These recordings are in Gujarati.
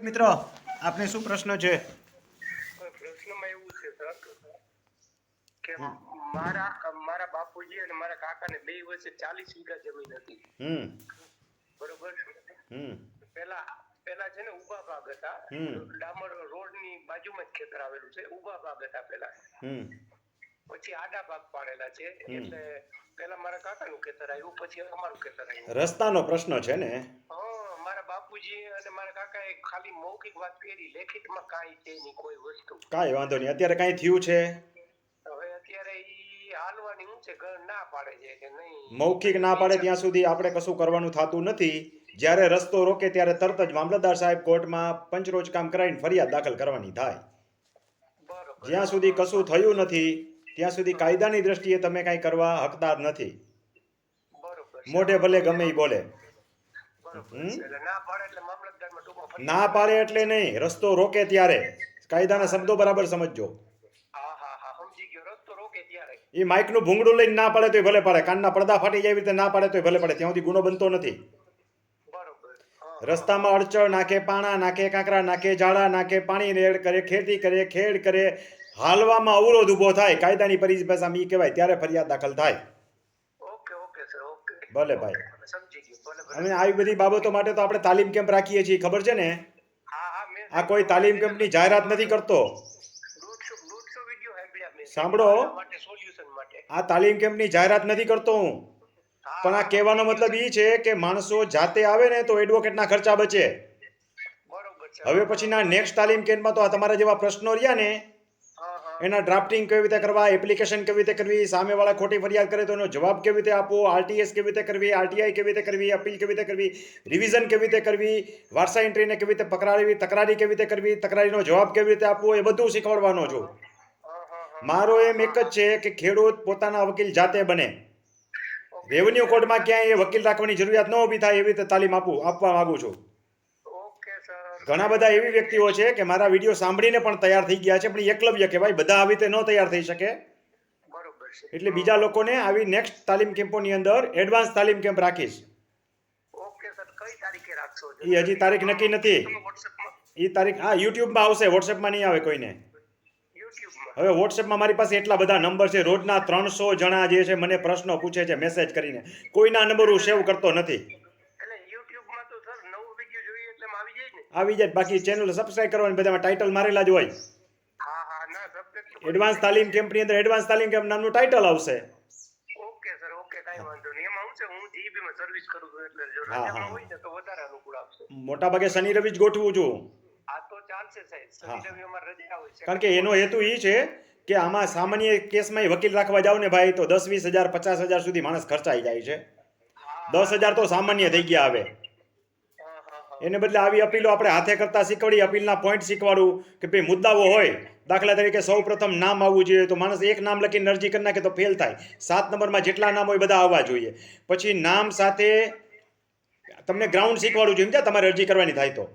મિત્રો આપને શું પ્રશ્ન છે? પ્રશ્નમાં એવું છે સર કે મારા બાપુજી અને મારા કાકાને બે વચ્ચે 40 વીઘા જમીન હતી. બરોબર. પેલા છે ને ઉભા ભાગ હતા, ડામર રોડ ની બાજુમાં જ ખેતર આવેલું છે. ઉભા ભાગ હતા પેલા, પછી આડા ભાગ પાડેલા છે. એટલે પેલા મારા કાકાનું ખેતર આવ્યું, પછી અમારું ખેતર આવ્યું. રસ્તાનો પ્રશ્ન છે ને? મારા બાપુજી અને મારા કાકાએ ખાલી મૌખિક વાત કરી, લેખિતમાં કાંઈ છે નહીં કોઈ વસ્તુ. કાંઈ વાંધો નહીં. અત્યારે કાંઈ થયું છે? હવે અત્યારે ઈ હાલવાની હું છે, ના પાડે છે કે નહીં. મૌખિક ના પાડે ત્યાં સુધી આપણે કશું કરવાનું થતું નથી. જ્યારે રસ્તો રોકે ત્યારે તરત જ મામલતદાર સાહેબ કોર્ટમાં પંચરોજ કામ કરાવીને ફરિયાદ દાખલ કરવાની થાય. જ્યાં સુધી કશું થયું નથી ત્યાં સુધી કાયદાની દ્રષ્ટિએ તમે કાંઈ કરવા હકદાર નથી. મોઢે ભલે ગમે એ બોલે. ના પાડે એટલે નહીં, રસ્તો રોકે ત્યારે કાયદાના શબ્દો બરાબર સમજજો. એ માઇકનું ભૂંગળું લઈને ના પાડે તોય ભલે પાડે, કાનના પડદા ફાટી જાય રીતે ના પાડે તોય ભલે પાડે, ત્યાં સુધી ગુનો બનતો નથી. રસ્તામાં અડચણ નાખે, પાણા નાખે, કાંકરા નાખે, ઝાડા નાખે, પાણી રેડ કરે, ખેતી કરે, ખેડ કરે, હાલવામાં અવરોધ ઊભો થાય, કાયદાની પરિભાષામાં ઈ કહેવાય, ત્યારે ફરિયાદ દાખલ થાય. ભલે ભાઈ. અને આવી બધી બાબતો માટે તો આપણે તાલીમ કેમ્પ રાખીએ છીએ, ખબર છે ને? આ કોઈ તાલીમ કેમ્પની જાહેરાત નથી કરતો. સાંભળો, આ તાલીમ કેમ્પની જાહેરાત નથી કરતો હું, પણ આ કહેવાનો મતલબ એ છે કે માણસો જાતે આવે ને તો એડવોકેટના ખર્ચા બચે. હવે પછીના નેક્સ્ટ તાલીમ કેમ્પમાં તો આ તમારા જેવા પ્રશ્નો રહ્યા ને, એના ડ્રાફ્ટિંગ કેવી રીતે કરવા, એપ્લિકેશન કેવી રીતે કરવી, સામેવાળા ખોટી ફરિયાદ કરે તો એનો જવાબ કેવી રીતે આપવો, આરટીએસ કેવી રીતે કરવી, આરટીઆઈ કેવી રીતે કરવી, અપીલ કેવી રીતે કરવી, રિવિઝન કેવી રીતે કરવી, વારસા એન્ટ્રીને કેવી રીતે પકડાવી, તકરારી કેવી રીતે કરવી, તકરારીનો જવાબ કેવી રીતે આપવો, એ બધું શીખવાડવાનો છું. મારો એમ એક જ છે કે ખેડૂત પોતાના વકીલ જાતે બને. રેવન્યુ કોર્ટમાં ક્યાંય એ વકીલ રાખવાની જરૂરિયાત ન ઊભી થાય એવી રીતે તાલીમ આપવા માંગુ છું. ઘણા બધા એવી વ્યક્તિઓ છે કે મારા વિડીયો સાંભળીને પણ તૈયાર થઈ ગયા છે, પણ એકલવ્ય કહેવાય, બધા આવી રીતે ન તૈયાર થઈ શકે. એટલે બીજા લોકોને આવી નેક્સ્ટ તાલીમ કેમ્પોની અંદર એડવાન્સ તાલીમ કેમ્પ રાખીશ. એ હજી તારીખ નક્કી નથી. એ તારીખ હા યુટ્યુબમાં આવશે, વોટ્સએપમાં નહીં આવે કોઈને. હવે વોટ્સએપમાં મારી પાસે એટલા બધા નંબર છે, રોજના 300 જણા જે છે મને પ્રશ્નો પૂછે છે મેસેજ કરીને. કોઈના નંબર હું સેવ કરતો નથી. આવી જાય, બાકી ચેનલ સબસ્ક્રાઇબ કરવાની, બધામાં ટાઇટલ મારેલા જ હોય. એડવાન્સ તાલીમ કેમ્પની અંદર એડવાન્સ તાલીમ કેમ્પ નામનું ટાઇટલ આવશે. મોટા ભાગે શનિ રવિ જ ગોઠવું છું. કારણ કે એનો હેતુ એ છે કે આમાં સામાન્ય કેસમાં વકીલ રાખવા જાવ ને ભાઈ તો 10-20 હજાર 50 હજાર સુધી માણસ ખર્ચાઈ જાય છે. 10,000 તો સામાન્ય થઈ ગયા. હવે એને બદલે આવી અપીલો આપણે હાથે કરતા શીખવાડી, અપીલના પોઈન્ટ શીખવાડું કે ભાઈ મુદ્દાઓ હોય, દાખલા તરીકે સૌ પ્રથમ નામ આવવું જોઈએ, તો માણસ એક નામ લખીને અરજી કરી નાખે તો ફેલ થાય. 7 નંબરમાં જેટલા નામ હોય બધા આવવા જોઈએ. પછી નામ સાથે તમને ગ્રાઉન્ડ શીખવાડવું જોઈએ, સમજ્યા? તમારે અરજી કરવાની થાય તો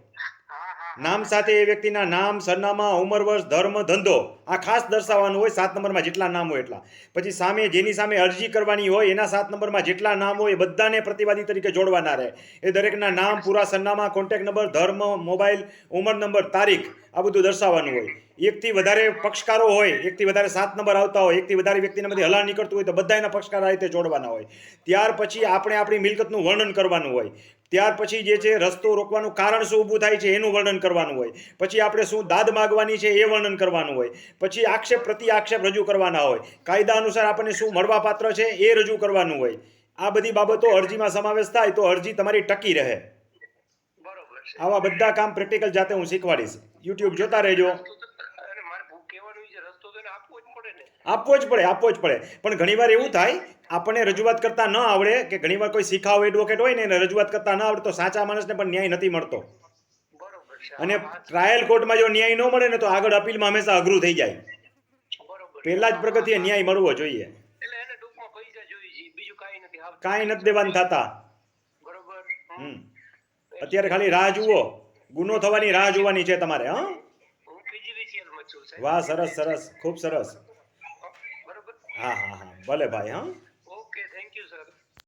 નામ સાથે એ વ્યક્તિના નામ, સરનામા, ઉંમર, વર્ષ, ધર્મ, ધંધો આ ખાસ દર્શાવવાનું હોય. 7 નંબરમાં જેટલા નામ હોય એટલા. પછી સામે જેની સામે અરજી કરવાની હોય એના 7 નંબરમાં જેટલા નામ હોય એ બધાને પ્રતિવાદી તરીકે જોડવાના રહે. એ દરેકના નામ, પૂરા સરનામા, કોન્ટેક્ટ નંબર, ધર્મ, મોબાઈલ, ઉંમર, નંબર, તારીખ આ બધું દર્શાવવાનું હોય. એકથી વધારે પક્ષકારો હોય, એકથી વધારે 7 નંબર આવતા હોય, એકથી વધારે વ્યક્તિનામાંથી હલાલ નીકળતું હોય તો બધા એના પક્ષકાર આ રીતે જોડવાના હોય. ત્યાર પછી આપણે આપણી મિલકતનું વર્ણન કરવાનું હોય. ત્યાર પછી જે છે રસ્તો રોકવાનું કારણ શું ઊભું થાય છે એનું વર્ણન કરવાનું હોય. પછી આપણે શું દાદ માગવાની છે એ વર્ણન કરવાનું હોય. પછી આક્ષેપ પ્રતિ આક્ષેપ રજૂ કરવાના હોય. કાયદા અનુસાર આપણને શું મળવાપાત્ર છે એ રજૂ કરવાનું હોય. આ બધી બાબતો અરજીમાં સમાવેશ થાય તો અરજી તમારી ટકી રહે. આવા બધા કામ પ્રેક્ટિકલ જાતે હું શીખવાડીશ. યુટ્યુબ જોતા રહેજો. આપવો જ પડે. પણ ઘણીવાર એવું થાય આપણને રજૂઆત કરતા ન આવડે કે ઘણીવાર કોઈ શીખાવ એડવોકેટ હોય ને એને રજૂઆત કરતા ન આવડે તો સાચા માણસને પણ ન્યાય નથી મળતો. અને ટ્રાયલ કોર્ટમાં જો ન્યાય ન મળે ને તો આગળ અપીલમાં હંમેશા અઘરું થઈ જાય. પહેલા જ પ્રગતિએ ન્યાય મળવો જોઈએ. કાંઈ નથી દેવાનું થતા. અત્યારે ખાલી રાહ જુઓ, ગુનો થવાની રાહ જોવાની છે તમારે. હા, વાહ, સરસ, ખૂબ સરસ. હા, ભલે ભાઈ. હા.